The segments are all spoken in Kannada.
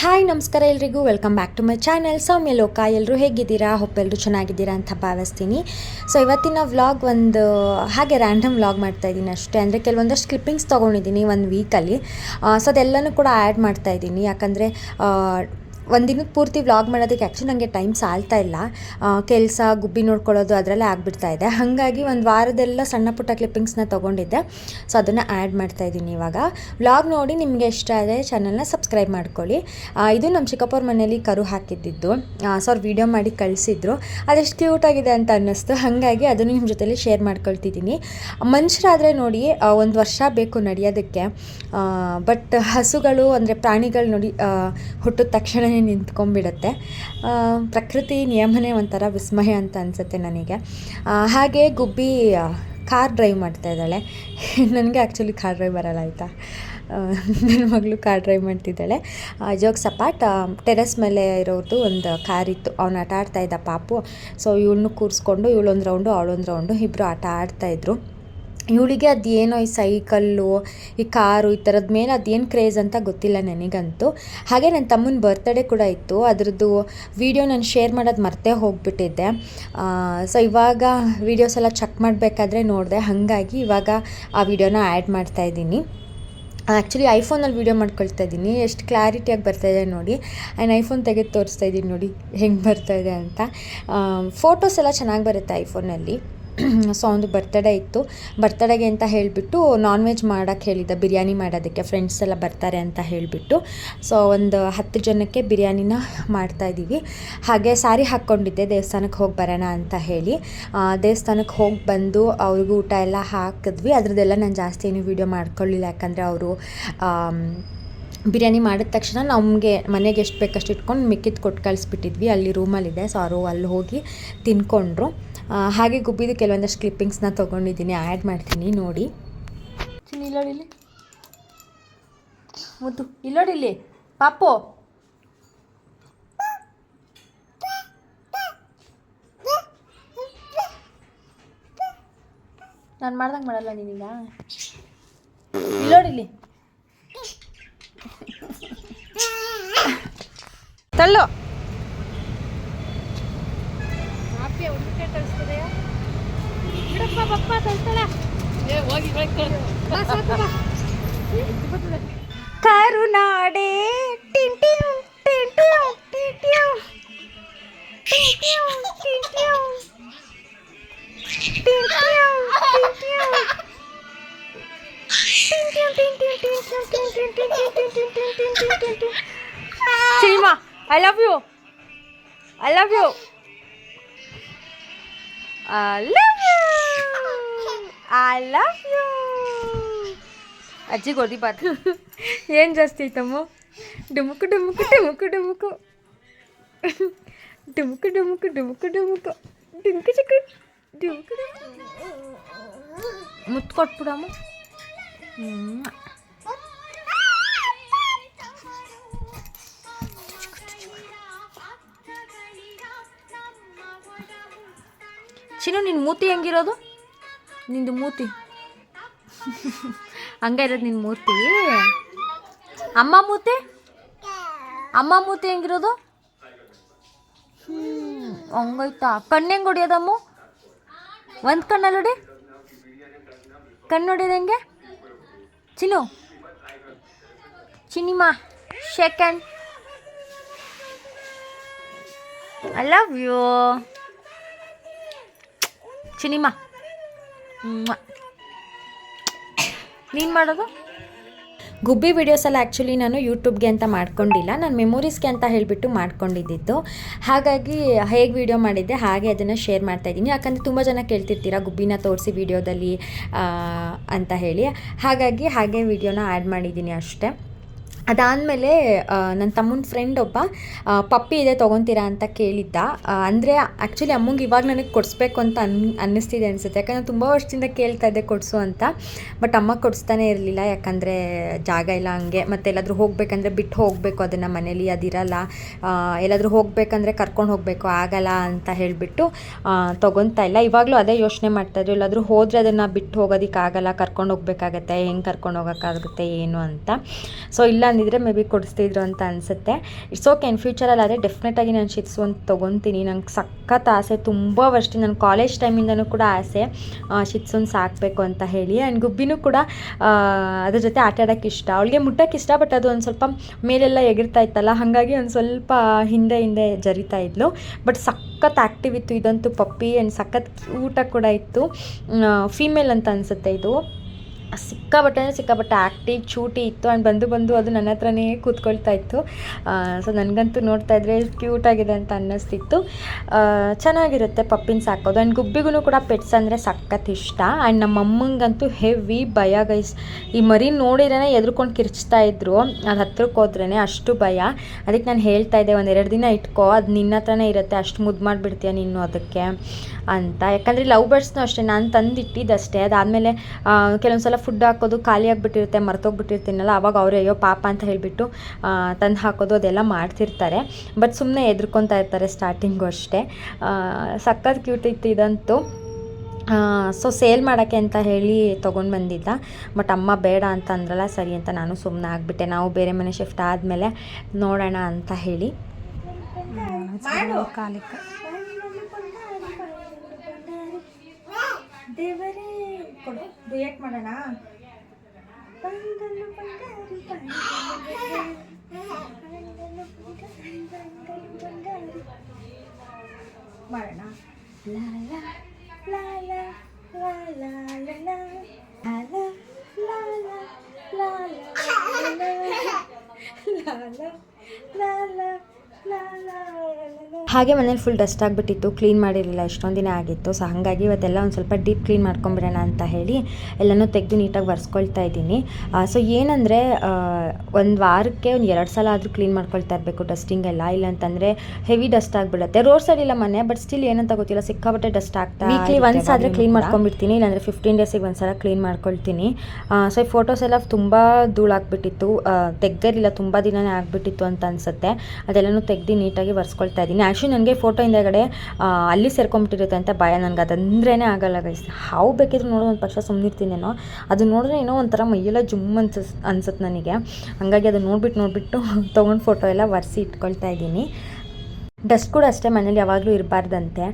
ಹಾಯ್ ನಮಸ್ಕಾರ ಎಲ್ರಿಗೂ welcome back to my channel Soumya Loka. ಎಲ್ಲರೂ ಹೇಗಿದ್ದೀರಾ? ಹೋಪ್ ಎಲ್ಲರೂ ಚೆನ್ನಾಗಿದ್ದೀರಾ ಅಂತ ಭಾವಿಸ್ತೀನಿ. ಸೊ ಇವತ್ತಿನ ವ್ಲಾಗ್ ಒಂದು ಹಾಗೆ ರ್ಯಾಂಡಮ್ ವ್ಲಾಗ್ ಮಾಡ್ತಾಯಿದ್ದೀನಿ ಅಷ್ಟೇ. ಅಂದರೆ ಕೆಲವೊಂದಷ್ಟು ಕ್ಲಿಪ್ಪಿಂಗ್ಸ್ ತೊಗೊಂಡಿದ್ದೀನಿ ಒಂದು ವೀಕಲ್ಲಿ. ಸೊ ಅದೆಲ್ಲನೂ ಕೂಡ ಆ್ಯಡ್ ಮಾಡ್ತಾಯಿದ್ದೀನಿ. ಯಾಕಂದರೆ ಒಂದು ದಿನದ ಪೂರ್ತಿ ವ್ಲಾಗ್ ಮಾಡೋದಕ್ಕೆ ಆ್ಯಕ್ಚುಲಿ ನನಗೆ ಟೈಮ್ ಸಾಲ್ತಾ ಇಲ್ಲ. ಕೆಲಸ ಗುಬ್ಬಿ ನೋಡ್ಕೊಳ್ಳೋದು ಅದರಲ್ಲೇ ಆಗಿಬಿಡ್ತಾ ಇದೆ. ಹಾಗಾಗಿ ಒಂದು ವಾರದೆಲ್ಲ ಸಣ್ಣ ಪುಟ್ಟ ಕ್ಲಿಪ್ಪಿಂಗ್ಸ್ನ ತೊಗೊಂಡಿದ್ದೆ. ಸೊ ಅದನ್ನು ಆ್ಯಡ್ ಮಾಡ್ತಾಯಿದ್ದೀನಿ ಇವಾಗ. ವ್ಲಾಗ್ ನೋಡಿ ನಿಮಗೆ ಇಷ್ಟ ಆದರೆ ಚಾನಲ್ನ ಸಬ್ಸ್ಕ್ರೈಬ್ ಮಾಡ್ಕೊಳ್ಳಿ. ಇದು ನಮ್ಮ ಚಿಕ್ಕಪ್ಪವ್ರ ಮನೇಲಿ ಕರು ಹಾಕಿದ್ದಿದ್ದು. ಸೊ ಅವ್ರು ವೀಡಿಯೋ ಮಾಡಿ ಕಳಿಸಿದ್ರು. ಅದೆಷ್ಟು ಕ್ಯೂಟಾಗಿದೆ ಅಂತ ಅನ್ನಿಸ್ತು. ಹಾಗಾಗಿ ಅದನ್ನು ನಿಮ್ಮ ಜೊತೆಲಿ ಶೇರ್ ಮಾಡ್ಕೊಳ್ತಿದ್ದೀನಿ. ಮನುಷ್ಯರಾದರೆ ನೋಡಿ 1 ವರ್ಷ ಬೇಕು ನಡೆಯೋದಕ್ಕೆ. ಬಟ್ ಹಸುಗಳು ಅಂದರೆ ಪ್ರಾಣಿಗಳು ನೋಡಿ ಹುಟ್ಟಿದ ತಕ್ಷಣ ನಿಂತ್ಕೊಂಡ್ಬಿಡುತ್ತೆ. ಪ್ರಕೃತಿ ನಿಯಮನೇ ಒಂಥರ ವಿಸ್ಮಯ ಅಂತ ಅನಿಸುತ್ತೆ ನನಗೆ. ಹಾಗೆ ಗುಬ್ಬಿ ಕಾರ್ ಡ್ರೈವ್ ಮಾಡ್ತಾ ಇದ್ದಾಳೆ. ನನಗೆ ಆ್ಯಕ್ಚುಲಿ ಕಾರ್ ಡ್ರೈವ್ ಬರಲ್ಲ ಆಯಿತಾ. ನನ್ನ ಮಗಳು ಕಾರ್ ಡ್ರೈವ್ ಮಾಡ್ತಿದ್ದಾಳೆ. ಜೋಗ್ ಸಪಾಟ್ ಟೆರೆಸ್ ಮೇಲೆ ಇರೋದು ಒಂದು ಕಾರ್ ಇತ್ತು. ಅವ್ನು ಆಟ ಆಡ್ತಾಯಿದ್ದ ಪಾಪು. ಸೊ ಇವಳನ್ನು ಕೂರಿಸ್ಕೊಂಡು ಇವಳೊಂದು ರೌಂಡು ಅವಳೊಂದು ರೌಂಡು ಇಬ್ಬರು ಆಟ ಆಡ್ತಾಯಿದ್ರು. ಇವಳಿಗೆ ಅದೇನೋ ಈ ಸೈಕಲ್ಲು ಈ ಕಾರು ಈ ಥರದ ಮೇಲೆ ಅದೇನು ಕ್ರೇಜ್ ಅಂತ ಗೊತ್ತಿಲ್ಲ ನನಗಂತೂ. ಹಾಗೆ ನನ್ನ ತಮ್ಮನ ಬರ್ತ್ಡೇ ಕೂಡ ಇತ್ತು. ಅದರದ್ದು ವೀಡಿಯೋ ನಾನು ಶೇರ್ ಮಾಡೋದು ಮರ್ತೇ ಹೋಗಿಬಿಟ್ಟಿದ್ದೆ. ಸೊ ಇವಾಗ ವೀಡಿಯೋಸ್ ಎಲ್ಲ ಚೆಕ್ ಮಾಡಬೇಕಾದ್ರೆ ನೋಡಿದೆ. ಹಾಗಾಗಿ ಇವಾಗ ಆ ವಿಡಿಯೋನ ಆ್ಯಡ್ ಮಾಡ್ತಾಯಿದ್ದೀನಿ. ಆ್ಯಕ್ಚುಲಿ ಐಫೋನಲ್ಲಿ ವೀಡಿಯೋ ಮಾಡ್ಕೊಳ್ತಾ ಇದ್ದೀನಿ. ಎಷ್ಟು ಕ್ಲಾರಿಟಿಯಾಗಿ ಬರ್ತಾಯಿದೆ ನೋಡಿ. ಆ್ಯಂಡ್ ಐಫೋನ್ ತೆಗೆದು ತೋರಿಸ್ತಾ ಇದ್ದೀನಿ ನೋಡಿ ಹೆಂಗೆ ಬರ್ತಾಯಿದೆ ಅಂತ. ಫೋಟೋಸ್ ಎಲ್ಲ ಚೆನ್ನಾಗಿ ಬರುತ್ತೆ ಐಫೋನಲ್ಲಿ. ಸೊ ಒಂದು ಬರ್ತ್ಡೇ ಇತ್ತು. ಬರ್ತ್ಡೇಗೆ ಅಂತ ಹೇಳಿಬಿಟ್ಟು ನಾನ್ ವೆಜ್ ಮಾಡೋಕ್ಕೆ ಹೇಳಿದ್ದೆ, ಬಿರಿಯಾನಿ ಮಾಡೋದಕ್ಕೆ. ಫ್ರೆಂಡ್ಸ್ ಎಲ್ಲ ಬರ್ತಾರೆ ಅಂತ ಹೇಳಿಬಿಟ್ಟು ಸೊ ಒಂದು 10 ಜನಕ್ಕೆ ಬಿರಿಯಾನಿನ ಮಾಡ್ತಾಯಿದ್ದೀವಿ. ಹಾಗೆ ಸ್ಯಾರಿ ಹಾಕ್ಕೊಂಡಿದ್ದೆ ದೇವಸ್ಥಾನಕ್ಕೆ ಹೋಗಿ ಬರೋಣ ಅಂತ ಹೇಳಿ. ದೇವಸ್ಥಾನಕ್ಕೆ ಹೋಗಿ ಬಂದು ಅವ್ರಿಗೂ ಊಟ ಎಲ್ಲ ಹಾಕಿದ್ವಿ. ಅದ್ರದ್ದೆಲ್ಲ ನಾನು ಜಾಸ್ತಿ ಏನು ವೀಡಿಯೋ ಮಾಡ್ಕೊಳ್ಳಿಲ್ಲ. ಯಾಕಂದರೆ ಅವರು ಬಿರಿಯಾನಿ ಮಾಡಿದ ತಕ್ಷಣ ನಮಗೆ ಮನೆಗೆ ಎಷ್ಟು ಬೇಕಷ್ಟು ಇಟ್ಕೊಂಡು ಮಿಕ್ಕಿದ್ದು ಕೊಟ್ಟು ಕಳಿಸ್ಬಿಟ್ಟಿದ್ವಿ. ಅಲ್ಲಿ ರೂಮಲ್ಲಿದೆ. ಸೊ ಅವರು ಅಲ್ಲಿ ಹೋಗಿ ತಿನ್ಕೊಂಡ್ರು. ಹಾಗೆ ಗುಬ್ಬಿದು ಕೆಲವೊಂದಷ್ಟು ಕ್ಲಿಪ್ಪಿಂಗ್ಸ್ನ ತೊಗೊಂಡಿದ್ದೀನಿ, ಆ್ಯಡ್ ಮಾಡ್ತೀನಿ ನೋಡಿ. ಇಲ್ಲೋಡಿಲಿ ಮುದ್ದು, ಇಲ್ಲೋಡಿಲಿ ಪಾಪು. ನಾನು ಮಾಡ್ದಂಗೆ ಮಾಡಲ್ಲ ನೀನೀಗ. ಇಲ್ಲೋಡಿಲಿ ತಳ್ಳೋ. ಕರುನಾಡೆ cinema. I love you. I love you. I love you. I love you. ಅಜ್ಜಿಗೆ ಹೊಡಿಬಾರ್ದು. ಏನು ಜಾಸ್ತಿ ಐತಮ್ಮ? ಡುಮುಕು ಡುಮುಕು ಡುಮುಕು ಡುಮುಕು ಡುಮುಕು ಡುಮುಕು ಡುಮುಕು ಡುಮುಕು ಡುಮುಕು ಚಿಕ್ಕು ಡುಮುಕು ಮುತ್ತು ಕೊಟ್ಬಿಡಮ್ಮ. ಚಿನ್ನು ನಿನ್ನ ಮೂತಿ ಹೆಂಗಿರೋದು? ನಿಂದು ಮೂತಿ ಹಂಗೆ ಇರೋದು ನಿನ್ನ ಮೂರ್ತಿ. ಅಮ್ಮ ಮೂತಿ ಹೆಂಗಿರೋದು? ಹಂಗೈತಾ? ಕಣ್ಣು ಹೆಂಗೆ ಹೊಡಿಯೋದಮ್ಮ? ಒಂದು ಕಣ್ಣಲ್ಲಿ ಹೊಡಿ. ಕಣ್ಣು ಹೊಡಿಯೋದು ಹೆಂಗೆ ಚಿನ್ನು? ಚಿನಿಮಾ ಸೆಕೆಂಡ್. ಐ ಲವ್ ಯು ಚಿನಿಮಾ. ನೀನು ಮಾಡೋದು ಗುಬ್ಬಿ ವೀಡಿಯೋಸ್ ಎಲ್ಲ ಆ್ಯಕ್ಚುಲಿ ನಾನು ಯೂಟ್ಯೂಬ್ಗೆ ಅಂತ ಮಾಡ್ಕೊಂಡಿಲ್ಲ, ನಾನು ಮೆಮೊರೀಸ್ಗೆ ಅಂತ ಹೇಳಿಬಿಟ್ಟು ಮಾಡ್ಕೊಂಡಿದ್ದಿತ್ತು. ಹಾಗಾಗಿ ಹೇಗೆ ವೀಡಿಯೋ ಮಾಡಿದ್ದೆ ಹಾಗೆ ಅದನ್ನು ಶೇರ್ ಮಾಡ್ತಾಯಿದ್ದೀನಿ. ಯಾಕಂದರೆ ತುಂಬ ಜನ ಕೇಳ್ತಿರ್ತೀರ ಗುಬ್ಬಿನ ತೋರಿಸಿ ವೀಡಿಯೋದಲ್ಲಿ ಅಂತ ಹೇಳಿ. ಹಾಗಾಗಿ ಹಾಗೆ ವೀಡಿಯೋನ ಆ್ಯಡ್ ಮಾಡಿದ್ದೀನಿ ಅಷ್ಟೇ. ಅದಾದಮೇಲೆ ನನ್ನ ತಮ್ಮನ ಫ್ರೆಂಡ್ ಒಬ್ಬ ಪಪ್ಪಿ ಇದೆ ತೊಗೊತೀರಾ ಅಂತ ಕೇಳಿದ್ದ. ಅಂದರೆ ಆ್ಯಕ್ಚುಲಿ ಅಮ್ಮಂಗೆ ಇವಾಗ ನನಗೆ ಕೊಡಿಸ್ಬೇಕು ಅಂತ ಅನ್ನಿಸ್ತಿದೆ ಅನಿಸುತ್ತೆ. ಯಾಕಂದರೆ ತುಂಬ ವರ್ಷದಿಂದ ಕೇಳ್ತಾ ಇದ್ದೆ ಕೊಡಿಸು ಅಂತ. ಬಟ್ ಅಮ್ಮ ಕೊಡಿಸ್ತಾನೆ ಇರಲಿಲ್ಲ. ಯಾಕಂದರೆ ಜಾಗ ಇಲ್ಲ ಹಂಗೆ. ಮತ್ತು ಎಲ್ಲಾದರೂ ಹೋಗಬೇಕಂದ್ರೆ ಬಿಟ್ಟು ಹೋಗಬೇಕು ಅದನ್ನು, ಮನೇಲಿ ಅದಿರಲ್ಲ. ಎಲ್ಲಾದರೂ ಹೋಗಬೇಕಂದ್ರೆ ಕರ್ಕೊಂಡು ಹೋಗಬೇಕು, ಆಗಲ್ಲ ಅಂತ ಹೇಳಿಬಿಟ್ಟು ತೊಗೊತಾ ಇಲ್ಲ. ಇವಾಗಲೂ ಅದೇ ಯೋಚನೆ ಮಾಡ್ತಾಯಿದ್ರು. ಎಲ್ಲಾದರೂ ಹೋದರೆ ಅದನ್ನು ಬಿಟ್ಟು ಹೋಗೋದಕ್ಕಾಗಲ್ಲ, ಕರ್ಕೊಂಡು ಹೋಗ್ಬೇಕಾಗತ್ತೆ, ಹೆಂಗೆ ಕರ್ಕೊಂಡು ಹೋಗೋಕ್ಕಾಗುತ್ತೆ ಏನು ಅಂತ. ಸೊ ಇಲ್ಲ ಬಂದಿದ್ರೆ ಮೇ ಬಿ ಕೊಡಿಸ್ತಿದ್ರು ಅಂತ ಅನಿಸುತ್ತೆ. ಇಟ್ಸ್ ಓಕೆ, ಇನ್ ಫ್ಯೂಚರಲ್ಲಿ ಆದರೆ ಡೆಫಿನೆಟಾಗಿ ನಾನು ಶಿಟ್ಸು ಅಂತ ತೊಗೊತೀನಿ. ನಂಗೆ ಸಖತ್ ಆಸೆ, ತುಂಬ ವರ್ಷದಿಂದ ನನ್ನ ಕಾಲೇಜ್ ಟೈಮಿಂದನೂ ಕೂಡ ಆಸೆ ಶಿಟ್ಸುನ ಸಾಕಬೇಕು ಅಂತ ಹೇಳಿ. ಆ್ಯಂಡ್ ಗುಬ್ಬಿನೂ ಕೂಡ ಅದ್ರ ಜೊತೆ ಆಟ ಆಡೋಕ್ಕೆ ಇಷ್ಟ, ಅವಳಿಗೆ ಮುಟ್ಟೋಕ್ಕೆ ಇಷ್ಟ. ಬಟ್ ಅದು ಒಂದು ಸ್ವಲ್ಪ ಮೇಲೆಲ್ಲ ಎಗಿರ್ತಾ ಇತ್ತಲ್ಲ, ಹಾಗಾಗಿ ಒಂದು ಸ್ವಲ್ಪ ಹಿಂದೆ ಜರಿತಾ ಇದ್ಲು. ಬಟ್ ಸಖತ್ ಆ್ಯಕ್ಟಿವ್ ಇತ್ತು ಇದಂತೂ ಪಪ್ಪಿ. ಆ್ಯಂಡ್ ಸಖತ್ ಊಟ ಕೂಡ ಇತ್ತು. ಫೀಮೇಲ್ ಅಂತ ಅನಿಸುತ್ತೆ ಇದು. ಸಿಕ್ಕಾಪಟ್ಟೆ ಆ್ಯಕ್ಟಿವ್ ಚೂಟಿ ಇತ್ತು. ಆ್ಯಂಡ್ ಬಂದು ಅದು ನನ್ನ ಹತ್ರನೇ ಕೂತ್ಕೊಳ್ತಾ ಇತ್ತು. ಸೊ ನನಗಂತೂ ನೋಡ್ತಾ ಇದ್ರೆ ಕ್ಯೂಟಾಗಿದೆ ಅಂತ ಅನ್ನಿಸ್ತಿತ್ತು. ಚೆನ್ನಾಗಿರುತ್ತೆ ಪಪ್ಪಿನ ಸಾಕೋದು. ಆ್ಯಂಡ್ ಗುಬ್ಬಿಗೂ ಕೂಡ ಪೆಟ್ಸ್ ಅಂದರೆ ಸಖತ್ ಇಷ್ಟ. ಆ್ಯಂಡ್ ನಮ್ಮ ಅಮ್ಮಂಗಂತೂ ಹೆವಿ ಭಯ ಗೈಸ್, ಈ ಮರಿ ನೋಡಿದ್ರೇ ಎದ್ರುಕೊಂಡು ಕಿರ್ಚ್ತಾ ಇದ್ರು, ಅದು ಹತ್ರಕ್ಕೆ ಹೋದ್ರೇ ಅಷ್ಟು ಭಯ. ಅದಕ್ಕೆ ನಾನು ಹೇಳ್ತಾ ಇದ್ದೆ, 1-2 ದಿನ ಇಟ್ಕೋ, ಅದು ನಿನ್ನ ಹತ್ರನೇ ಇರುತ್ತೆ, ಅಷ್ಟು ಮುದ್ದು ಮಾಡಿಬಿಡ್ತೀಯ ನೀನು ಅದಕ್ಕೆ ಅಂತ. ಯಾಕಂದರೆ ಲವ್ ಬರ್ಡ್ಸ್ನೂ ಅಷ್ಟೇ, ನಾನು ತಂದಿಟ್ಟಿದ್ದಷ್ಟೇ. ಅದಾದಮೇಲೆ ಕೆಲವೊಂದು ಸಲ ಫುಡ್ ಹಾಕೋದು ಖಾಲಿ ಆಗಿಬಿಟ್ಟಿರುತ್ತೆ, ಮರ್ತೋಗ್ಬಿಟ್ಟಿರ್ತೀನಲ್ಲ, ಅವಾಗ ಅವರೇ ಅಯ್ಯೋ ಪಾಪ ಅಂತ ಹೇಳಿಬಿಟ್ಟು ತಂದು ಹಾಕೋದು ಅದೆಲ್ಲ ಮಾಡ್ತಿರ್ತಾರೆ. ಬಟ್ ಸುಮ್ಮನೆ ಎದ್ರುಕೊತಾ ಇರ್ತಾರೆ ಸ್ಟಾರ್ಟಿಂಗು ಅಷ್ಟೇ. ಸಖತ್ ಕ್ಯೂಟ್ ಇತ್ತು ಇದಂತೂ. ಸೊ ಸೇಲ್ ಮಾಡೋಕ್ಕೆ ಅಂತ ಹೇಳಿ ತೊಗೊಂಡು ಬಂದಿದ್ದ. ಬಟ್ ಅಮ್ಮ ಬೇಡ ಅಂತ ಅಂದ್ರಲ್ಲ, ಸರಿ ಅಂತ ನಾನು ಸುಮ್ಮನೆ ಆಗಿಬಿಟ್ಟೆ. ನಾವು ಬೇರೆ ಮನೆ ಶಿಫ್ಟ್ ಆದಮೇಲೆ ನೋಡೋಣ ಅಂತ ಹೇಳಿ. ಕಾಲಿಕ್ಕೆ ದೇವರೇ ಕೊಡು, ಡುಯೆಟ್ ಮಾಡೋಣ. ಮಾಡೋಣ. ಹಾಗೆ ಮನೇಲಿ ಫುಲ್ ಡಸ್ಟ್ ಆಗಿಬಿಟ್ಟಿತ್ತು, ಕ್ಲೀನ್ ಮಾಡಿರಲಿಲ್ಲ, ಎಷ್ಟೊಂದು ದಿನ ಆಗಿತ್ತು. ಸೊ ಹಾಗಾಗಿ ಇವತ್ತೆಲ್ಲ ಒಂದು ಸ್ವಲ್ಪ ಡೀಪ್ ಕ್ಲೀನ್ ಮಾಡ್ಕೊಂಬಿಡೋಣ ಅಂತ ಹೇಳಿ ಎಲ್ಲನೂ ತೆಗೆದು ನೀಟಾಗಿ ಒರೆಸ್ಕೊಳ್ತಾ ಇದ್ದೀನಿ. ಸೊ ಏನಂದರೆ ಒಂದು ವಾರಕ್ಕೆ ಒಂದು 2 ಸಲ ಆದರೂ ಕ್ಲೀನ್ ಮಾಡ್ಕೊಳ್ತಾ ಇರಬೇಕು ಡಸ್ಟಿಂಗ್ ಎಲ್ಲ, ಇಲ್ಲಾಂತಂದರೆ ಹೆವಿ ಡಸ್ಟ್ ಆಗಿಬಿಡುತ್ತೆ. ರೋಡ್ ಸೈಡ್ ಇಲ್ಲ ಮನೆ, ಬಟ್ ಸ್ಟಿಲ್ ಏನಂತ ಗೊತ್ತಿಲ್ಲ, ಸಿಕ್ಕಾಪಟ್ಟೆ ಡಸ್ಟ್ ಆಗ್ತಾ. ವೀಕ್ಲಿ ಒನ್ಸ್ ಆದರೆ ಕ್ಲೀನ್ ಮಾಡ್ಕೊಂಡ್ಬಿಡ್ತೀನಿ, ಇಲ್ಲಾಂದರೆ 15 ಡೇಸಿಗೆ ಒಂದು ಸಲ ಕ್ಲೀನ್ ಮಾಡ್ಕೊಳ್ತೀನಿ. ಸೊ ಈ ಫೋಟೋಸ್ ಎಲ್ಲ ತುಂಬ ಧೂಳಾಗ್ಬಿಟ್ಟಿತ್ತು, ತೆಗ್ದಿರಲಿಲ್ಲ, ತುಂಬ ದಿನವೇ ಆಗಿಬಿಟ್ಟಿತ್ತು ಅಂತ ಅನಿಸುತ್ತೆ. ಅದೆಲ್ಲನೂ ತೆಗ್ದು ನೀಟಾಗಿ ಒರೆಸ್ಕೊಳ್ತಾ ಇದ್ದೀನಿ. ಆ್ಯಕ್ಚುಲಿ ನನಗೆ ಫೋಟೋ ಹಿಂದೆಗಡೆ ಅಲ್ಲಿ ಸೇರ್ಕೊಂಬಿಟ್ಟಿರುತ್ತೆ ಅಂತ ಭಯ, ನನಗೆ ಅದಂದ್ರೇ ಆಗಲ್ಲ ಗೈಸ್. ಹಾವು ಬೇಕಿದ್ರು ನೋಡೋ ಒಂದು ಪಕ್ಷ ಸುಮ್ಮನಿರ್ತೀನೇನೋ, ಅದು ನೋಡಿದ್ರೆ ಏನೋ ಒಂಥರ ಮೈಯೆಲ್ಲ ಜುಮ್ ಅನ್ಸುತ್ತೆ ನನಗೆ. ಹಾಗಾಗಿ ಅದು ನೋಡಿಬಿಟ್ಟು ತೊಗೊಂಡು ಫೋಟೋ ಎಲ್ಲ ಒರೆಸಿ ಇಟ್ಕೊಳ್ತಾ ಇದ್ದೀನಿ. ಡಸ್ಟ್ ಕೂಡ ಅಷ್ಟೇ ಮನೇಲಿ ಯಾವಾಗಲೂ ಇರಬಾರ್ದಂತೆ,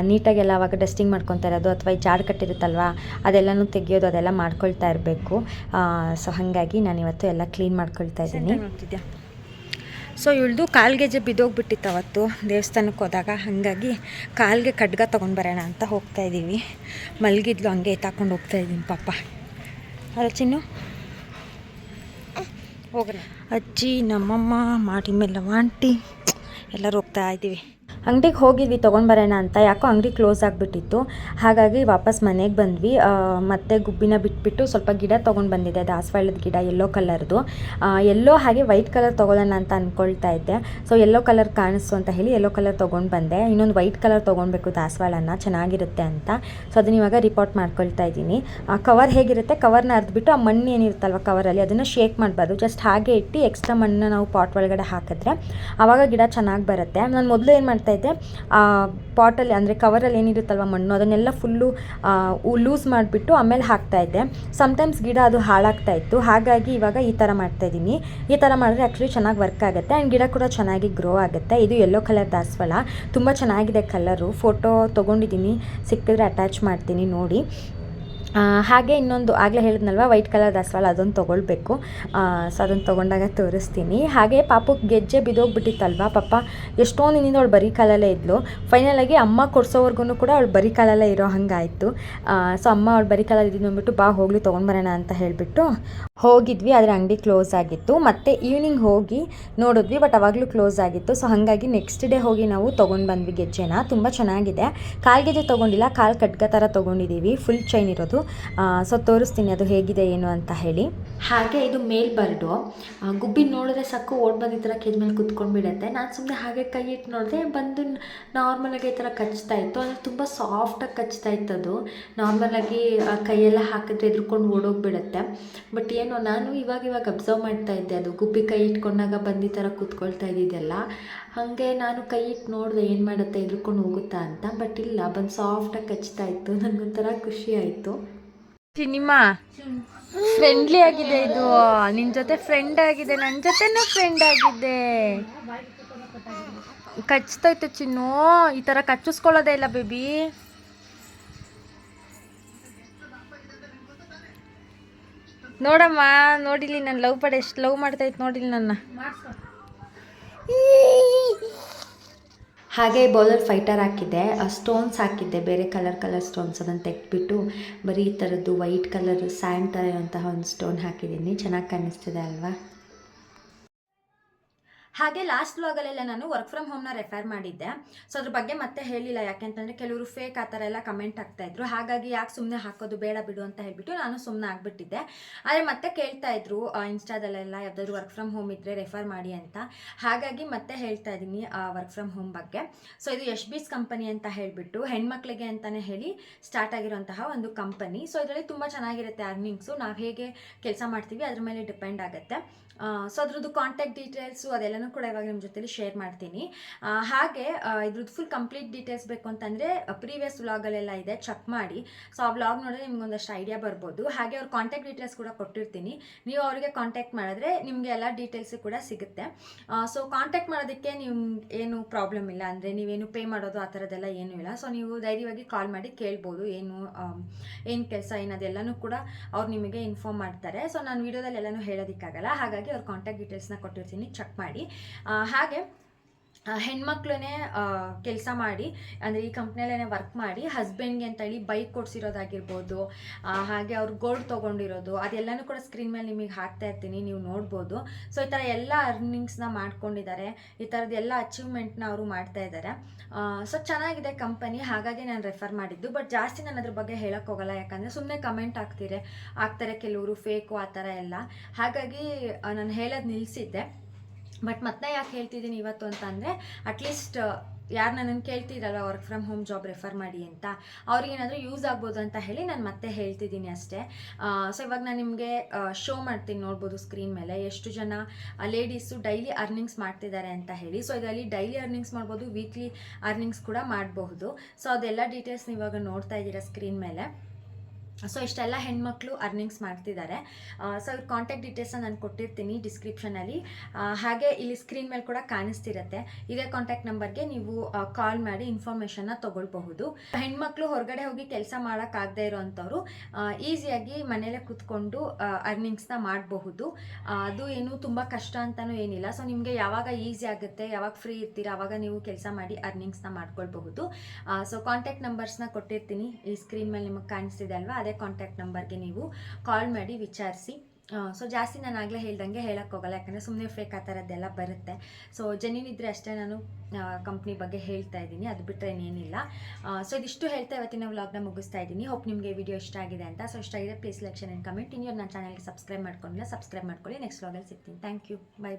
ನೀಟಾಗೆಲ್ಲ ಅವಾಗ ಡಸ್ಟಿಂಗ್ ಮಾಡ್ಕೊತಾ ಇರೋದು, ಅಥವಾ ಈ ಜಾಡ್ ಕಟ್ಟಿರುತ್ತಲ್ವ ಅದೆಲ್ಲನೂ ತೆಗಿಯೋದು, ಅದೆಲ್ಲ ಮಾಡ್ಕೊಳ್ತಾ ಇರಬೇಕು. ಸೊ ಹಾಗಾಗಿ ನಾನಿವತ್ತು ಎಲ್ಲ ಕ್ಲೀನ್ ಮಾಡ್ಕೊಳ್ತಾ ಇದ್ದೀನಿ. ಸೊ ಇವಳ್ದು ಕಾಲ್ಗೆಜೆ ಬಿದ್ದೋಗ್ಬಿಟ್ಟಿತ್ತು ಅವತ್ತು ದೇವಸ್ಥಾನಕ್ಕೆ ಹೋದಾಗ, ಹಾಗಾಗಿ ಕಾಲ್ಗೆ ಖಡ್ಗ ತೊಗೊಂಡು ಬರೋಣ ಅಂತ ಹೋಗ್ತಾ ಇದ್ದೀವಿ. ಮಲಗಿದ್ಲು, ಹಂಗೆ ಎತ್ತಾಕೊಂಡು ಹೋಗ್ತಾ ಇದ್ದೀನಿ ಪಾಪ. ಅಲ್ಲ ಚಿನ್ನು, ಹೋಗೋಣ. ಅಜ್ಜಿ, ನಮ್ಮಮ್ಮ, ಮಾಡಿ ಮೇಲೆ ಆಂಟಿ ಎಲ್ಲರೂ ಹೋಗ್ತಾ ಇದ್ದೀವಿ. ಅಂಗಡಿಗೆ ಹೋಗಿದ್ವಿ ತೊಗೊಂಡು ಬರೋಣ ಅಂತ, ಯಾಕೋ ಅಂಗಡಿ ಕ್ಲೋಸ್ ಆಗಿಬಿಟ್ಟಿತ್ತು. ಹಾಗಾಗಿ ವಾಪಸ್ ಮನೆಗೆ ಬಂದ್ವಿ. ಮತ್ತೆ ಗುಬ್ಬಿನ ಬಿಟ್ಬಿಟ್ಟು ಸ್ವಲ್ಪ ಗಿಡ ತೊಗೊಂಡು ಬಂದಿದ್ದೆ, ದಾಸವಾಳದ ಗಿಡ, ಯೆಲ್ಲೋ ಕಲರ್ದು. ಯೆಲ್ಲೋ ಹಾಗೆ ವೈಟ್ ಕಲರ್ ತೊಗೊಳ್ಳೋಣ ಅಂತ ಅಂದ್ಕೊಳ್ತಾ ಇದ್ದೆ. ಸೊ ಯೆಲ್ಲೋ ಕಲರ್ ಕಾಣಿಸ್ತು ಅಂತ ಹೇಳಿ ಯೆಲ್ಲೋ ಕಲರ್ ತೊಗೊಂಡು ಬಂದೆ. ಇನ್ನೊಂದು ವೈಟ್ ಕಲರ್ ತೊಗೊಳ್ಬೇಕು ದಾಸವಾಳನ, ಚೆನ್ನಾಗಿರುತ್ತೆ ಅಂತ. ಸೊ ಅದನ್ನ ಇವಾಗ ರಿಪೋರ್ಟ್ ಮಾಡ್ಕೊಳ್ತಾ ಇದ್ದೀನಿ. ಕವರ್ ಹೇಗಿರುತ್ತೆ, ಕವರ್ನ ಅರ್ದ್ಬಿಟ್ಟು ಆ ಮಣ್ಣು ಏನಿರುತ್ತಲ್ವ ಕವರಲ್ಲಿ, ಅದನ್ನು ಶೇಕ್ ಮಾಡಬಾರ್ದು, ಜಸ್ಟ್ ಹಾಗೆ ಇಟ್ಟು ಎಕ್ಸ್ಟ್ರಾ ಮಣ್ಣನ್ನ ನಾವು ಪಾಟ್ ಒಳಗಡೆ ಹಾಕಿದ್ರೆ ಆವಾಗ ಗಿಡ ಚೆನ್ನಾಗಿ ಬರುತ್ತೆ. ನಾನು ಮೊದಲು ಏನು ಮಾಡ್ತಾ ಇದ್ದೆ, ಪಾಟಲ್ಲಿ ಅಂದರೆ ಕವರಲ್ಲಿ ಏನಿರುತ್ತಲ್ವ ಮಣ್ಣು, ಅದನ್ನೆಲ್ಲ ಫುಲ್ಲು ಲೂಸ್ ಮಾಡಿಬಿಟ್ಟು ಆಮೇಲೆ ಹಾಕ್ತಾಯಿದ್ದೆ. ಸಮ್ಟೈಮ್ಸ್ ಗಿಡ ಅದು ಹಾಳಾಗ್ತಾ ಇತ್ತು. ಹಾಗಾಗಿ ಇವಾಗ ಈ ಥರ ಮಾಡ್ತಾಯಿದ್ದೀನಿ. ಈ ಥರ ಮಾಡಿದ್ರೆ ಆ್ಯಕ್ಚುಲಿ ಚೆನ್ನಾಗಿ ವರ್ಕ್ ಆಗುತ್ತೆ ಆ್ಯಂಡ್ ಗಿಡ ಕೂಡ ಚೆನ್ನಾಗಿ ಗ್ರೋ ಆಗುತ್ತೆ. ಇದು ಯೆಲ್ಲೋ ಕಲರ್ ದಾಸವಾಳ, ತುಂಬ ಚೆನ್ನಾಗಿದೆ ಕಲರು. ಫೋಟೋ ತೊಗೊಂಡಿದ್ದೀನಿ, ಸಿಕ್ಕಿದ್ರೆ ಅಟ್ಯಾಚ್ ಮಾಡ್ತೀನಿ ನೋಡಿ. ಹಾಗೆ ಇನ್ನೊಂದು ಆಗಲೇ ಹೇಳಿದ್ನಲ್ವ ವೈಟ್ ಕಲರ್ ದಾಸವಾಳ, ಅದೊಂದು ತೊಗೊಳ್ಬೇಕು. ಸೊ ಅದನ್ನು ತೊಗೊಂಡಾಗ ತೋರಿಸ್ತೀನಿ. ಹಾಗೆ ಪಾಪಕ್ಕೆ ಗೆಜ್ಜೆ ಬಿದ್ದೋಗ್ಬಿಟ್ಟಿತ್ತಲ್ವ, ಪಾಪ ಎಷ್ಟೊಂದು ದಿನದಿಂದ ಅವಳು ಬರೀ ಕಾಲಲ್ಲೇ ಇದ್ಲು. ಫೈನಲಾಗಿ ಅಮ್ಮ ಕೊಡಿಸೋವರೆಗೂ ಕೂಡ ಅವಳು ಬರೀ ಕಾಲಲ್ಲೇ ಇರೋ ಹಂಗಾಯಿತು. ಸೊ ಅಮ್ಮ ಅವಳು ಬರೀ ಕಾಲಲ್ಲಿ ಇದ್ದು ಅಂದ್ಬಿಟ್ಟು ಬಾ ಹೋಗಲಿ ತೊಗೊಂಡ್ಬರೋಣ ಅಂತ ಹೇಳಿಬಿಟ್ಟು ಹೋಗಿದ್ವಿ. ಆದರೆ ಅಂಗಡಿ ಕ್ಲೋಸ್ ಆಗಿತ್ತು. ಮತ್ತು ಈವ್ನಿಂಗ್ ಹೋಗಿ ನೋಡಿದ್ವಿ, ಬಟ್ ಅವಾಗಲೂ ಕ್ಲೋಸ್ ಆಗಿತ್ತು. ಸೊ ಹಾಗಾಗಿ ನೆಕ್ಸ್ಟ್ ಡೇ ಹೋಗಿ ನಾವು ತೊಗೊಂಡು ಬಂದ್ವಿ ಗೆಜ್ಜೆನ. ತುಂಬ ಚೆನ್ನಾಗಿದೆ. ಕಾಲು ಗೆಜ್ಜೆ ತೊಗೊಂಡಿಲ್ಲ, ಕಾಲು ಖಡ್ಗ ಥರ ತೊಗೊಂಡಿದ್ದೀವಿ, ಫುಲ್ ಚೈನ್ ಇರೋದು. ಸೊ ತೋರಿಸ್ತೀನಿ ಅದು ಹೇಗಿದೆ ಏನು ಅಂತ ಹೇಳಿ. ಹಾಗೆ ಇದು ಮೇಲ್ ಬರ್ಡು, ಗುಬ್ಬಿ ನೋಡಿದ್ರೆ ಸಾಕು ಓಡ್ ಬಂದು ಈ ಥರ ಕೆದ ಮೇಲೆ ಕುತ್ಕೊಂಡ್ಬಿಡುತ್ತೆ. ನಾನು ಸುಮ್ಮನೆ ಹಾಗೆ ಕೈ ಇಟ್ಟು ನೋಡಿದೆ, ಬಂದು ನಾರ್ಮಲಾಗಿ ಈ ಥರ ಕಚ್ತಾ ಇತ್ತು. ಅಂದರೆ ತುಂಬ ಸಾಫ್ಟಾಗಿ ಕಚ್ತಾ ಇತ್ತು ಅದು. ನಾರ್ಮಲಾಗಿ ಕೈಯೆಲ್ಲ ಹಾಕಿದ್ರೆ ಎದ್ರುಕೊಂಡು ಓಡೋಗ್ಬಿಡುತ್ತೆ. ಬಟ್ ಏನೋ ನಾನು ಇವಾಗ ಅಬ್ಸರ್ವ್ ಮಾಡ್ತಾ ಇದ್ದೆ, ಅದು ಗುಬ್ಬಿ ಕೈ ಇಟ್ಕೊಂಡಾಗ ಬಂದು ಈ ಥರ ಕೂತ್ಕೊಳ್ತಾ ಇದ್ದಿದ್ದೆಲ್ಲ. ಹಾಗೆ ನಾನು ಕೈ ಇಟ್ಟು ನೋಡಿದೆ ಏನು ಮಾಡುತ್ತೆ, ಎದ್ರುಕೊಂಡು ಹೋಗುತ್ತಾ ಅಂತ. ಬಟ್ ಇಲ್ಲ, ಬಂದು ಸಾಫ್ಟಾಗಿ ಕಚ್ತಾ ಇತ್ತು. ನನಗೊಂಥರ ಖುಷಿ ಆಯಿತು. ಸಿನಿಮಾ ಫ್ರೆಂಡ್ಲಿ ಆಗಿದೆ ಇದು, ನಿನ್ನ ಜೊತೆ ಫ್ರೆಂಡ್ ಆಗಿದೆ, ನನ್ನ ಜೊತೆನೂ ಫ್ರೆಂಡ್ ಆಗಿದೆ. ಕಚ್ತೈತೆ ಚಿನ್ನು, ಈ ಥರ ಕಚ್ಚಿಸ್ಕೊಳ್ಳೋದೇ ಇಲ್ಲ ಬೇಬಿ. ನೋಡಮ್ಮ, ನೋಡಿಲಿ ನನ್ನ ಲವ್ ಪಡೆ ಎಷ್ಟು ಲವ್ ಮಾಡ್ತೈತೆ ನೋಡಿಲಿ ನನ್ನ. ಹಾಗೆ ಬೌಲರ್ ಫೈಟರ್ ಹಾಕಿದ್ದೆ, ಸ್ಟೋನ್ಸ್ ಹಾಕಿದ್ದೆ, ಬೇರೆ ಕಲರ್ ಸ್ಟೋನ್ಸ್. ಅದನ್ನು ತೆಗೆದ್ಬಿಟ್ಟು ಬರೀ ಈ ಥರದ್ದು ವೈಟ್ ಕಲರ್ ಸ್ಯಾಂಡ್ ಥರ ಇರುವಂತಹ ಒಂದು ಸ್ಟೋನ್ ಹಾಕಿದ್ದೀನಿ. ಚೆನ್ನಾಗಿ ಕಾಣಿಸ್ತಿದೆ ಅಲ್ವಾ? ಹಾಗೆ ಲಾಸ್ಟ್ ವ್ಲಾಗಲ್ಲೆಲ್ಲ ನಾನು ವರ್ಕ್ ಫ್ರಮ್ ಹೋಮ್ನ ರೆಫರ್ ಮಾಡಿದ್ದೆ. ಸೊ ಅದ್ರ ಬಗ್ಗೆ ಮತ್ತೆ ಹೇಳಿಲ್ಲ, ಯಾಕೆಂತಂದರೆ ಕೆಲವರು ಫೇಕ್ ಆ ಥರ ಎಲ್ಲ ಕಮೆಂಟ್ ಆಗ್ತಾಯಿದ್ರು. ಹಾಗಾಗಿ ಯಾಕೆ ಸುಮ್ಮನೆ ಹಾಕೋದು, ಬೇಡ ಬಿಡು ಅಂತ ಹೇಳ್ಬಿಟ್ಟು ನಾನು ಸುಮ್ಮನೆ ಆಗಿಬಿಟ್ಟಿದ್ದೆ. ಆದರೆ ಮತ್ತೆ ಕೇಳ್ತಾ ಇದ್ರು ಇನ್ಸ್ಟಾದಲ್ಲೆಲ್ಲ ಯಾವ್ದಾದ್ರು ವರ್ಕ್ ಫ್ರಮ್ ಹೋಮ್ ಇದ್ದರೆ ರೆಫರ್ ಮಾಡಿ ಅಂತ. ಹಾಗಾಗಿ ಮತ್ತೆ ಹೇಳ್ತಾ ಇದ್ದೀನಿ ವರ್ಕ್ ಫ್ರಮ್ ಹೋಮ್ ಬಗ್ಗೆ. ಸೊ ಇದು ಯಶ್ಬೀಸ್ ಕಂಪನಿ ಅಂತ ಹೇಳಿಬಿಟ್ಟು ಹೆಣ್ಮಕ್ಳಿಗೆ ಅಂತಲೇ ಹೇಳಿ ಸ್ಟಾರ್ಟ್ ಆಗಿರೋಂತಹ ಒಂದು ಕಂಪನಿ. ಸೊ ಇದರಲ್ಲಿ ತುಂಬ ಚೆನ್ನಾಗಿರುತ್ತೆ ಅರ್ನಿಂಗ್ಸು. ನಾವು ಹೇಗೆ ಕೆಲಸ ಮಾಡ್ತೀವಿ ಅದ್ರ ಮೇಲೆ ಡಿಪೆಂಡ್ ಆಗುತ್ತೆ. ಸೊ ಅದ್ರದ್ದು ಕಾಂಟ್ಯಾಕ್ಟ್ ಡೀಟೇಲ್ಸು ಅದೆಲ್ಲನೂ ಕೂಡ ಇವಾಗ ನಿಮ್ಮ ಜೊತೆಲಿ ಶೇರ್ ಮಾಡ್ತೀನಿ. ಹಾಗೆ ಇದ್ರದ್ದು ಫುಲ್ ಕಂಪ್ಲೀಟ್ ಡೀಟೇಲ್ಸ್ ಬೇಕು ಅಂತಂದರೆ ಪ್ರೀವಿಯಸ್ ವ್ಲಾಗಲ್ಲೆಲ್ಲ ಇದೆ, ಚೆಕ್ ಮಾಡಿ. ಸೊ ಆ ವ್ಲಾಗ್ ನೋಡಿದ್ರೆ ನಿಮ್ಗೊಂದಷ್ಟು ಐಡಿಯಾ ಬರ್ಬೋದು. ಹಾಗೆ ಅವ್ರ ಕಾಂಟ್ಯಾಕ್ಟ್ ಡೀಟೇಲ್ಸ್ ಕೂಡ ಕೊಟ್ಟಿರ್ತೀನಿ, ನೀವು ಅವರಿಗೆ ಕಾಂಟ್ಯಾಕ್ಟ್ ಮಾಡಿದ್ರೆ ನಿಮಗೆ ಎಲ್ಲ ಡೀಟೇಲ್ಸು ಕೂಡ ಸಿಗುತ್ತೆ. ಸೊ ಕಾಂಟ್ಯಾಕ್ಟ್ ಮಾಡೋದಕ್ಕೆ ನೀವು ಏನು ಪ್ರಾಬ್ಲಮ್ ಇಲ್ಲ, ಅಂದರೆ ನೀವೇನು ಪೇ ಮಾಡೋದು ಆ ಥರದ್ದೆಲ್ಲ ಏನೂ ಇಲ್ಲ. ಸೊ ನೀವು ಧೈರ್ಯವಾಗಿ ಕಾಲ್ ಮಾಡಿ ಕೇಳ್ಬೋದು, ಏನು ಕೆಲಸ ಏನದೆಲ್ಲನೂ ಕೂಡ ಅವ್ರು ನಿಮಗೆ ಇನ್ಫಾರ್ಮ್ ಮಾಡ್ತಾರೆ. ಸೊ ನಾನು ವೀಡಿಯೋದಲ್ಲಿ ಎಲ್ಲನೂ ಹೇಳೋದಕ್ಕಾಗಲ್ಲ, ಹಾಗಾಗಿ ಅವ್ರ ಕಾಂಟ್ಯಾಕ್ಟ್ ಡೀಟೇಲ್ಸ್ನ ಕೊಟ್ಟಿರ್ತೀನಿ, ಚೆಕ್ ಮಾಡಿ. ಹಾಗೆ ಹೆಣ್ಮಕ್ಳೇ ಕೆಲಸ ಮಾಡಿ, ಅಂದರೆ ಈ ಕಂಪ್ನಿಯಲ್ಲೇ ವರ್ಕ್ ಮಾಡಿ ಹಸ್ಬೆಂಡ್ಗೆ ಅಂತೇಳಿ ಬೈಕ್ ಕೊಡಿಸಿರೋದಾಗಿರ್ಬೋದು, ಹಾಗೆ ಅವ್ರು ಗೋಲ್ಡ್ ತೊಗೊಂಡಿರೋದು ಅದೆಲ್ಲನೂ ಕೂಡ ಸ್ಕ್ರೀನ್ ಮೇಲೆ ನಿಮಗೆ ಹಾಕ್ತಾ ಇರ್ತೀನಿ, ನೀವು ನೋಡ್ಬೋದು. ಸೊ ಈ ಥರ ಎಲ್ಲ ಅರ್ನಿಂಗ್ಸ್ನ ಮಾಡ್ಕೊಂಡಿದ್ದಾರೆ, ಈ ಥರದ್ದು ಎಲ್ಲ ಅಚೀವ್ಮೆಂಟ್ನ ಅವರು ಮಾಡ್ತಾ ಇದ್ದಾರೆ. ಸೊ ಚೆನ್ನಾಗಿದೆ ಕಂಪನಿ, ಹಾಗಾಗಿ ನಾನು ರೆಫರ್ ಮಾಡಿದ್ದು. ಬಟ್ ಜಾಸ್ತಿ ನಾನು ಅದ್ರ ಬಗ್ಗೆ ಹೇಳೋಕ್ಕೆ ಹೋಗಲ್ಲ, ಯಾಕಂದರೆ ಸುಮ್ಮನೆ ಕಮೆಂಟ್ ಆಗ್ತಾರೆ ಕೆಲವರು ಫೇಕು ಆ ಥರ ಎಲ್ಲ. ಹಾಗಾಗಿ ನಾನು ಹೇಳೋದು ನಿಲ್ಲಿಸಿದ್ದೆ. ಬಟ್ ಮತ್ತೆ ಯಾಕೆ ಹೇಳ್ತಿದ್ದೀನಿ ಇವತ್ತು ಅಂತಂದರೆ, ಅಟ್ಲೀಸ್ಟ್ ಯಾರು ನನ್ನನ್ನು ಕೇಳ್ತಿರಲ್ಲ work from home job refer ಮಾಡಿ ಅಂತ, ಅವ್ರಿಗೇನಾದರೂ ಯೂಸ್ ಆಗ್ಬೋದು ಅಂತ ಹೇಳಿ ನಾನು ಮತ್ತೆ ಹೇಳ್ತಿದ್ದೀನಿ ಅಷ್ಟೇ. ಸೊ ಇವಾಗ ನಾನು ನಿಮಗೆ ಶೋ ಮಾಡ್ತೀನಿ, ನೋಡ್ಬೋದು ಸ್ಕ್ರೀನ್ ಮೇಲೆ ಎಷ್ಟು ಜನ ಲೇಡೀಸು ಡೈಲಿ ಅರ್ನಿಂಗ್ಸ್ ಮಾಡ್ತಿದ್ದಾರೆ ಅಂತ ಹೇಳಿ. ಸೊ ಇದರಲ್ಲಿ ಡೈಲಿ ಅರ್ನಿಂಗ್ಸ್ ಮಾಡ್ಬೋದು, ವೀಕ್ಲಿ ಅರ್ನಿಂಗ್ಸ್ ಕೂಡ ಮಾಡಬಹುದು. ಸೊ ಅದೆಲ್ಲ ಡೀಟೇಲ್ಸ್ ಇವಾಗ ನೋಡ್ತಾ ಇದ್ದೀರಾ ಸ್ಕ್ರೀನ್ ಮೇಲೆ. ಸೊ ಇಷ್ಟೆಲ್ಲ ಹೆಣ್ಮಕ್ಳು ಅರ್ನಿಂಗ್ಸ್ ಮಾಡ್ತಿದ್ದಾರೆ. ಸೊ ಅವ್ರ ಕಾಂಟ್ಯಾಕ್ಟ್ ಡೀಟೇಲ್ಸ್ನ ನಾನು ಕೊಟ್ಟಿರ್ತೀನಿ ಡಿಸ್ಕ್ರಿಪ್ಷನಲ್ಲಿ. ಹಾಗೆ ಇಲ್ಲಿ ಸ್ಕ್ರೀನ್ ಮೇಲೆ ಕೂಡ ಕಾಣಿಸ್ತಿರುತ್ತೆ, ಇದೇ ಕಾಂಟ್ಯಾಕ್ಟ್ ನಂಬರ್ಗೆ ನೀವು ಕಾಲ್ ಮಾಡಿ ಇನ್ಫಾರ್ಮೇಷನ್ನ ತೊಗೊಳ್ಬಹುದು. ಹೆಣ್ಮಕ್ಳು ಹೊರಗಡೆ ಹೋಗಿ ಕೆಲಸ ಮಾಡೋಕ್ಕಾಗದೇ ಇರೋವಂಥವ್ರು ಈಸಿಯಾಗಿ ಮನೇಲೇ ಕೂತ್ಕೊಂಡು ಅರ್ನಿಂಗ್ಸ್ನ ಮಾಡಬಹುದು. ಅದು ಏನು ತುಂಬ ಕಷ್ಟ ಅಂತಲೂ ಏನಿಲ್ಲ. ಸೊ ನಿಮಗೆ ಯಾವಾಗ ಈಸಿ ಆಗುತ್ತೆ, ಯಾವಾಗ ಫ್ರೀ ಇರ್ತೀರಾ ಆವಾಗ ನೀವು ಕೆಲಸ ಮಾಡಿ ಅರ್ನಿಂಗ್ಸ್ನ ಮಾಡ್ಕೊಳ್ಬಹುದು. ಸೊ ಕಾಂಟ್ಯಾಕ್ಟ್ ನಂಬರ್ಸ್ನ ಕೊಟ್ಟಿರ್ತೀನಿ, ಈ ಸ್ಕ್ರೀನ್ ಮೇಲೆ ನಿಮಗೆ ಕಾಣಿಸ್ತಿದೆ ಅಲ್ವಾ, ಅದೇ ಕಾಂಟ್ಯಾಕ್ಟ್ ನಂಬರ್ಗೆ ನೀವು ಕಾಲ್ ಮಾಡಿ ವಿಚಾರಿಸಿ. ಸೊ ಜಾಸ್ತಿ ನಾನು ಆಗಲೇ ಹೇಳ್ದಂಗೆ ಹೇಳೋಕ್ಕೋಗಲ್ಲ, ಯಾಕಂದರೆ ಸುಮ್ಮನೆ ಫೇಕ್ ಆ ಥರದ್ದೆಲ್ಲ ಬರುತ್ತೆ. ಸೊ ಜೆನ್ಯೂನ್ ಇದ್ದರೆ ಅಷ್ಟೇ ನಾನು ಕಂಪ್ನಿ ಬಗ್ಗೆ ಹೇಳ್ತಾ ಇದ್ದೀನಿ, ಅದು ಬಿಟ್ಟರೆ ಏನಿಲ್ಲ. ಸೊ ಇದಿಷ್ಟು ಹೇಳ್ತಾ ಇವತ್ತಿನ ವ್ಲಾಗ್ನ ಮುಗಿಸ್ತಾ ಇದ್ದೀನಿ. ಹೋಪ್ ನಿಮಗೆ ವಿಡಿಯೋ ಇಷ್ಟ ಆಗಿದೆ ಅಂತ. ಸೊ ಇಷ್ಟ ಆಗಿದೆ please like, share and comment. ಇನ್ನು ನನ್ನ ಚಾನಲ್ಗೆ ಸಬ್ಸ್ಕ್ರೈಬ್ ಮಾಡ್ಕೊಂಡಿಲ್ಲ, ಸಬ್ಸ್ಕ್ರೈಬ್ ಮಾಡ್ಕೊಳ್ಳಿ. ನೆಕ್ಸ್ಟ್ ವ್ಲಾಗಲ್ಲಿ ಸಿಗ್ತೀನಿ. Thank you, by.